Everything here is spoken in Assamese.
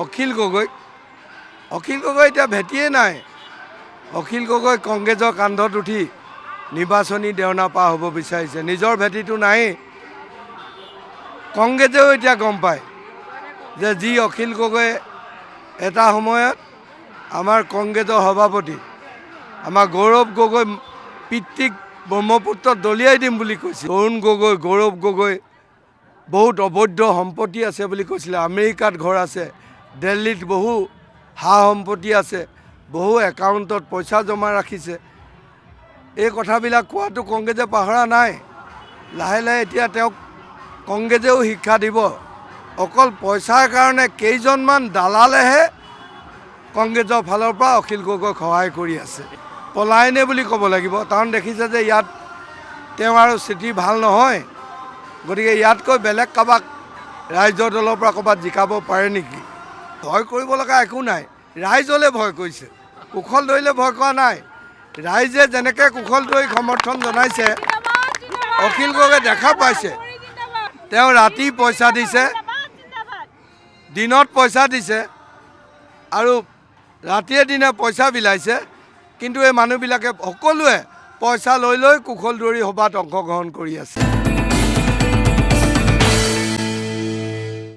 অখিল গগৈ এতিয়া ভেটিয়ে নাই। অখিল গগৈ কংগ্ৰেছৰ কান্ধত উঠি নিৰ্বাচনী দেওনা পাৰ হ'ব বিচাৰিছে, নিজৰ ভেটিটো নায়েই। কংগ্ৰেছেও এতিয়া গম পায় যে যি অখিল গগৈ এটা সময়ত আমাৰ কংগ্ৰেছৰ সভাপতি আমাৰ গৌৰৱ গগৈ পিতৃক ব্ৰহ্মপুত্ৰত দলিয়াই দিম বুলি কৈছিল। অৰুণ গগৈ, গৌৰৱ গগৈ বহুত অবৈধ সম্পত্তি আছে বুলি কৈছিলে। আমেৰিকাত ঘৰ আছে, দিল্লীত বহু সা সম্পত্তি আছে, বহু একাউণ্টত পইচা জমা ৰাখিছে। এই কথাবিলাক কোৱাটো কংগ্ৰেছে পাহৰা নাই। লাহে লাহে এতিয়া তেওঁক কংগ্ৰেছেও শিক্ষা দিব। অকল পইচাৰ কাৰণে কেইজনমান দালালেহে কংগ্ৰেছৰ ফালৰ পৰা অখিল গগৈক সহায় কৰি আছে। পলায়নে বুলি ক'ব লাগিব, কাৰণ দেখিছে যে ইয়াত তেওঁ আৰু স্থিতি ভাল নহয়। গতিকে ইয়াতকৈ বেলেগ কাৰোবাক ৰাইজৰ দলৰ পৰা ক'ৰবাত জিকাব পাৰে নেকি? ভয় কৰিব লগা একো নাই। ৰাইজলৈ ভয় কৰিছে, কুশল দৈলে ভয় কৰা নাই। ৰাইজে যেনেকৈ কুশল দৈক সমৰ্থন জনাইছে, অখিল গগৈ দেখা পাইছে। তেওঁ ৰাতি পইচা দিছে, দিনত পইচা দিছে আৰু ৰাতিয়ে দিনে পইচা বিলাইছে। কিন্তু এই মানুহবিলাকে সকলোৱে পইচা লৈ কুশল দৌৰী সভাত অংশগ্ৰহণ কৰি আছে।